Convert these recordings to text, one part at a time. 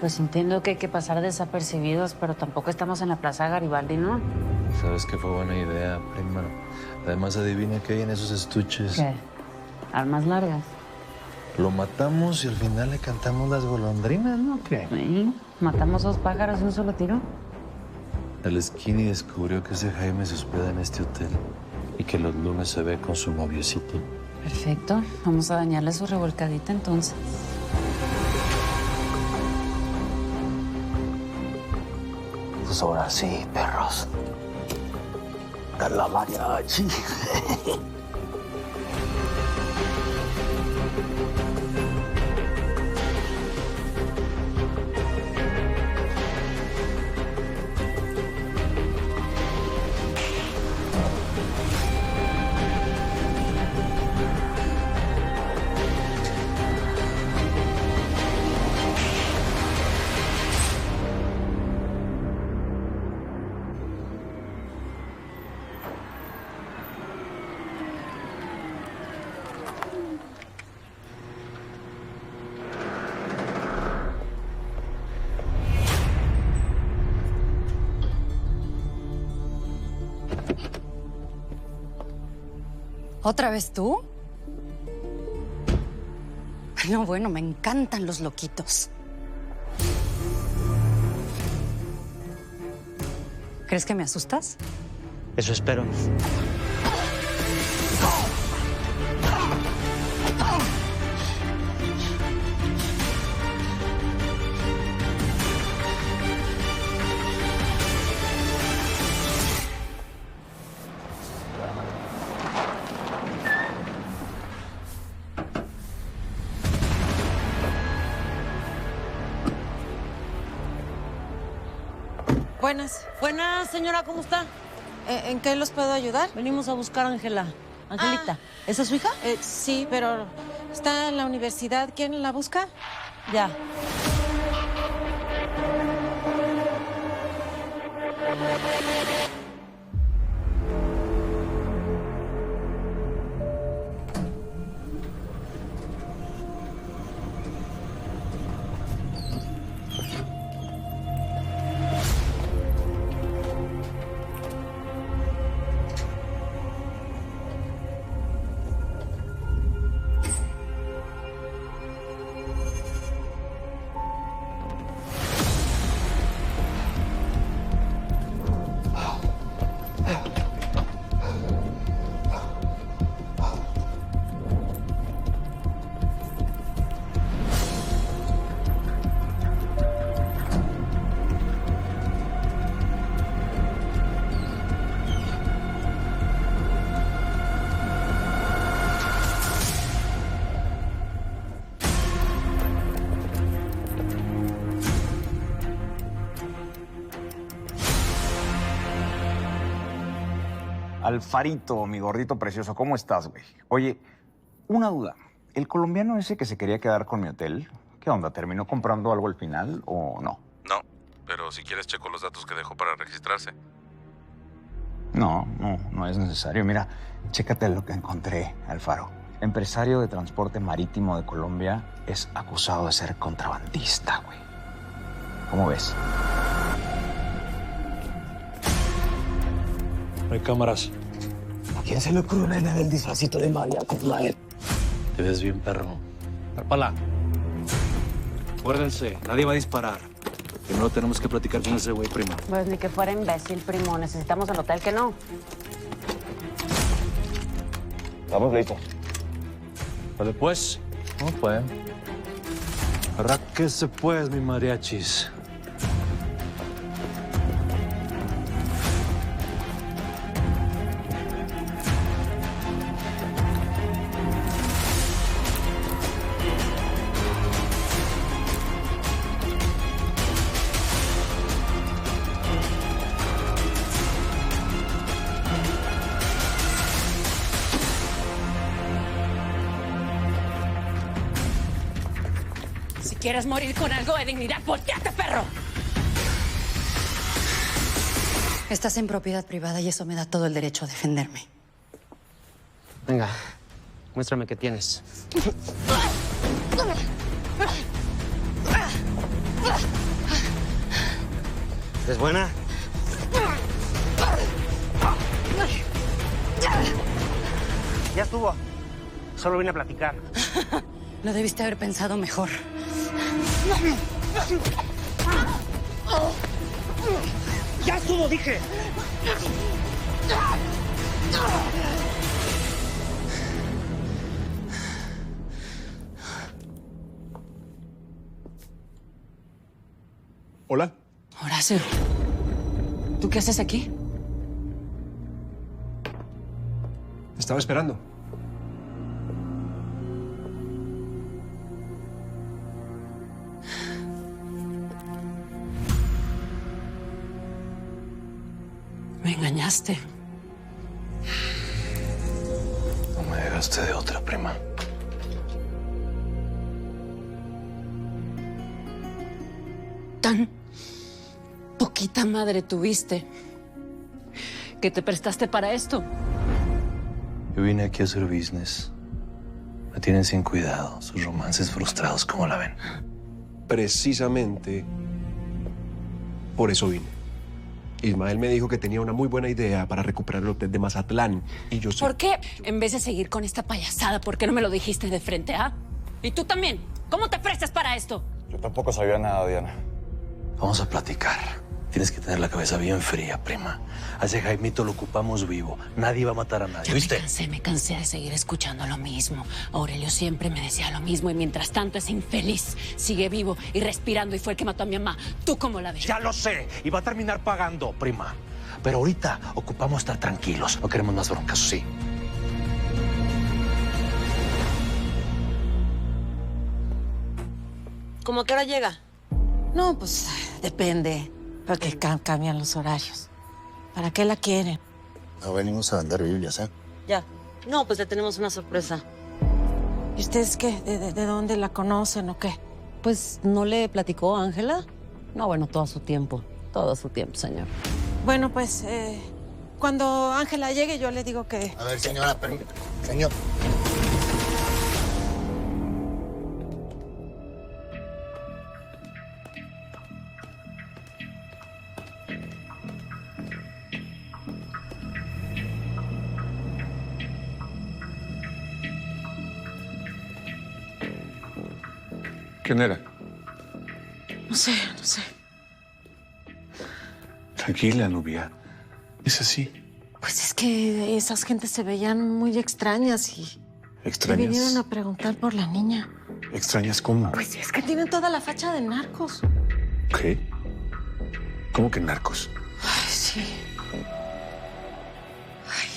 Pues entiendo que hay que pasar desapercibidos, pero tampoco estamos en la Plaza Garibaldi, ¿no? Sabes que fue buena idea, prima. Además, adivina qué hay en esos estuches. ¿Qué? Armas largas. Lo matamos y al final le cantamos las golondrinas, ¿no? ¿Qué? Sí, matamos 2 pájaros de un solo tiro. El Skinny descubrió que ese Jaime se hospeda en este hotel y que los lunes se ve con su noviecito. Perfecto. Vamos a dañarle su revolcadita entonces. Pues ahora sí, perros. Carla Mariachi. ¿Otra vez tú? No, bueno, me encantan los loquitos. ¿Crees que me asustas? Eso espero. Buenas. Buenas, señora, ¿cómo está? ¿En qué los puedo ayudar? Venimos a buscar a Ángela. Angelita. ¿Esa es su hija? Sí, pero está en la universidad. ¿Quién la busca? Ya. Alfarito, mi gordito precioso, ¿cómo estás, güey? Oye, una duda. ¿El colombiano ese que se quería quedar con mi hotel, qué onda? ¿Terminó comprando algo al final o no? No, pero si quieres checo los datos que dejó para registrarse. No es necesario. Mira, chécate lo que encontré, Alfaro. Empresario de transporte marítimo de Colombia es acusado de ser contrabandista, güey. ¿Cómo ves? Hay cámaras. ¿A quién se le ocurre vender el disfrazito de María con Mael? Te ves bien, perro. Arpala. Acuérdense, nadie va a disparar. Primero tenemos que platicar con ese güey, primo. Pues ni que fuera imbécil, primo. Necesitamos el hotel que no. Estamos listos. Vale, pues. ¿Cómo fue? Arráquese pues, mi mariachis. Si quieres morir con algo de dignidad, ¡volteate, perro! Estás en propiedad privada y eso me da todo el derecho a defenderme. Venga, muéstrame qué tienes. ¿Es buena? Ya estuvo. Solo vine a platicar. Lo debiste haber pensado mejor. ¡Ya estuvo, dije! Hola. Horacio, ¿tú qué haces aquí? Estaba esperando. Me engañaste. No me dejaste de otra, prima. Tan poquita madre tuviste que te prestaste para esto. Yo vine aquí a hacer business. Me tienen sin cuidado. Sus romances frustrados, ¿cómo la ven? Precisamente por eso vine. Ismael me dijo que tenía una muy buena idea para recuperar el hotel de Mazatlán. Y yo sé... ¿Por qué, en vez de seguir con esta payasada, por qué no me lo dijiste de frente, ah? Y tú también. ¿Cómo te prestas para esto? Yo tampoco sabía nada, Diana. Vamos a platicar. Tienes que tener la cabeza bien fría, prima. A ese Jaimito lo ocupamos vivo. Nadie va a matar a nadie, Ya ¿viste? me cansé de seguir escuchando lo mismo. Aurelio siempre me decía lo mismo y mientras tanto ese infeliz sigue vivo y respirando y fue el que mató a mi mamá. ¿Tú cómo la ves? Ya lo sé. Y va a terminar pagando, prima. Pero ahorita ocupamos estar tranquilos. No queremos más broncas, sí. ¿Cómo que hora llega? No, pues depende, porque cambian los horarios. ¿Para qué la quieren? No venimos a vender Biblias, ¿eh? Ya. No, pues le tenemos una sorpresa. ¿Y ustedes qué? ¿De dónde la conocen o qué? Pues, ¿no le platicó Ángela? No, bueno, todo su tiempo, señor. Bueno, pues, cuando Ángela llegue, yo le digo que... A ver, señora, señor. ¿Quién era? No sé. Tranquila, Nubia. Es así. Pues es que esas gentes se veían muy extrañas y ¿Extrañas? vinieron a preguntar por la niña. ¿Extrañas cómo? Pues es que tienen toda la facha de narcos. ¿Qué? ¿Cómo que narcos? Ay, sí. Ay,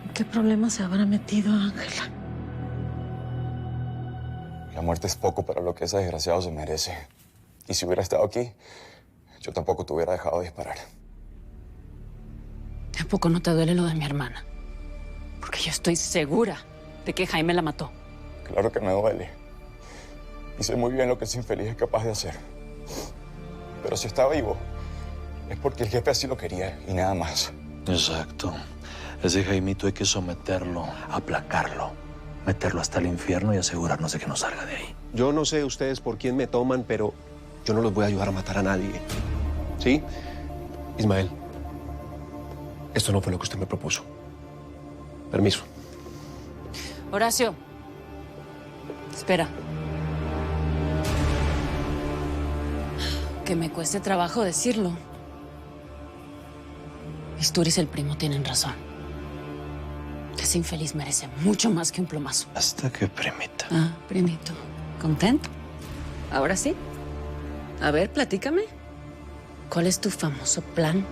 ¿en qué problema se habrá metido Ángela? La muerte es poco para lo que ese desgraciado se merece. Y si hubiera estado aquí, yo tampoco te hubiera dejado disparar. ¿Tampoco no te duele lo de mi hermana? Porque yo estoy segura de que Jaime la mató. Claro que me duele. Y sé muy bien lo que ese infeliz es capaz de hacer. Pero si está vivo, es porque el jefe así lo quería y nada más. Exacto. Ese Jaimito hay que someterlo, aplacarlo, meterlo hasta el infierno y asegurarnos de que no salga de ahí. Yo no sé ustedes por quién me toman, pero yo no los voy a ayudar a matar a nadie. ¿Sí? Ismael, esto no fue lo que usted me propuso. Permiso. Horacio, espera. Que me cueste trabajo decirlo. Isturiz y el primo tienen razón. Ese infeliz merece mucho más que un plomazo. Hasta que, primita. Ah, primito. ¿Contento? ¿Ahora sí? A ver, platícame. ¿Cuál es tu famoso plan?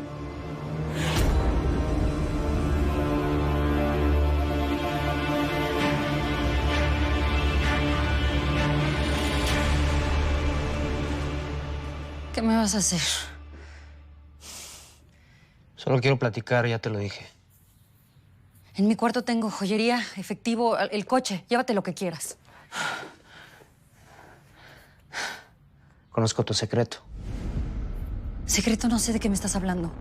¿Qué me vas a hacer? Solo quiero platicar, ya te lo dije. En mi cuarto tengo joyería, efectivo, el coche. Llévate lo que quieras. Conozco tu secreto. Secreto, no sé de qué me estás hablando.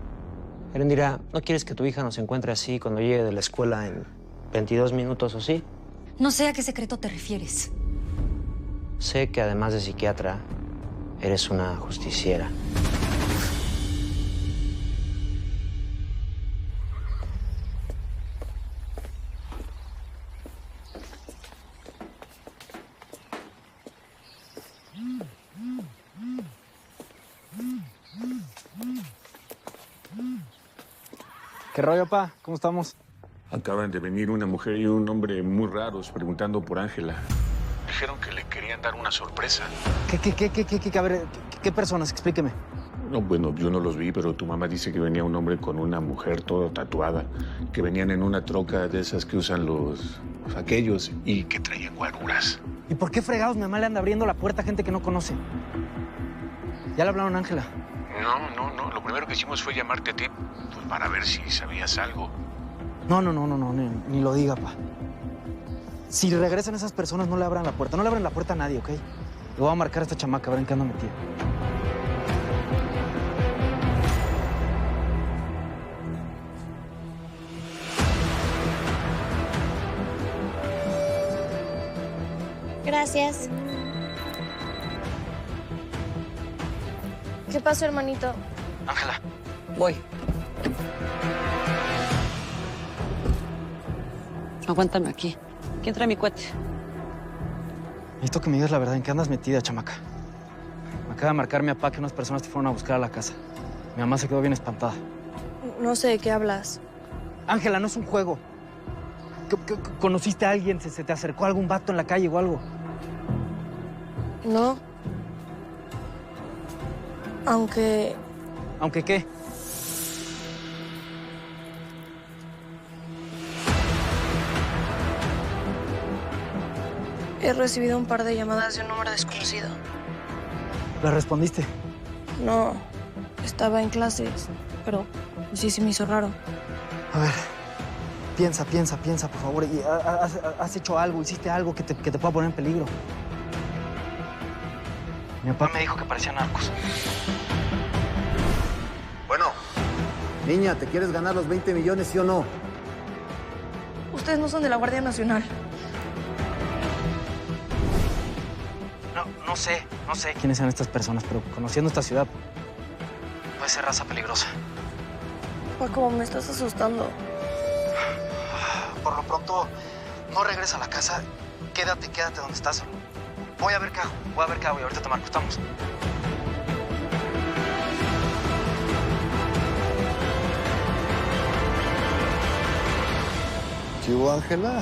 Erendira, ¿no quieres que tu hija nos encuentre así cuando llegue de la escuela en 22 minutos o sí? No sé a qué secreto te refieres. Sé que además de psiquiatra, eres una justiciera. ¿Qué rollo, pa? ¿Cómo estamos? Acaban de venir una mujer y un hombre muy raros preguntando por Ángela. Dijeron que le querían dar una sorpresa. ¿Qué? A ver, ¿qué personas? Explíqueme. No, bueno, yo no los vi, pero tu mamá dice que venía un hombre con una mujer toda tatuada, que venían en una troca de esas que usan los aquellos y que traían guaruras. ¿Y por qué fregados mi mamá le anda abriendo la puerta a gente que no conoce? ¿Ya le hablaron a Ángela? No. Lo primero que hicimos fue llamarte a ti, pues para ver si sabías algo. No, ni lo diga, pa. Si regresan esas personas, no le abran la puerta. No le abran la puerta a nadie, ¿ok? Le voy a marcar a esta chamaca, a ver en qué anda metida. Gracias. ¿Qué pasó, hermanito? Ángela. Voy. Aguántame aquí. ¿Quién trae mi cohete? Necesito que me digas la verdad. ¿En qué andas metida, chamaca? Me acaba de marcar mi papá que unas personas te fueron a buscar a la casa. Mi mamá se quedó bien espantada. No sé de qué hablas. Ángela, no es un juego. ¿Conociste a alguien? ¿Se te acercó algún vato en la calle o algo? No. Aunque... ¿Aunque qué? He recibido un par de llamadas de un número desconocido. ¿La respondiste? No, estaba en clases, pero sí se me hizo raro. A ver, piensa, por favor. ¿Y has hecho algo, hiciste algo que te pueda poner en peligro? Mi papá me dijo que parecían narcos. Bueno, niña, ¿te quieres ganar los 20 millones, sí o no? Ustedes no son de la Guardia Nacional. No sé quiénes sean estas personas, pero conociendo esta ciudad, puede ser raza peligrosa. Paco, me estás asustando. Por lo pronto, no regresa a la casa. Quédate donde estás. Voy a ver qué hago y ahorita te marco. Estamos. ¿Qué hubo, Ángela?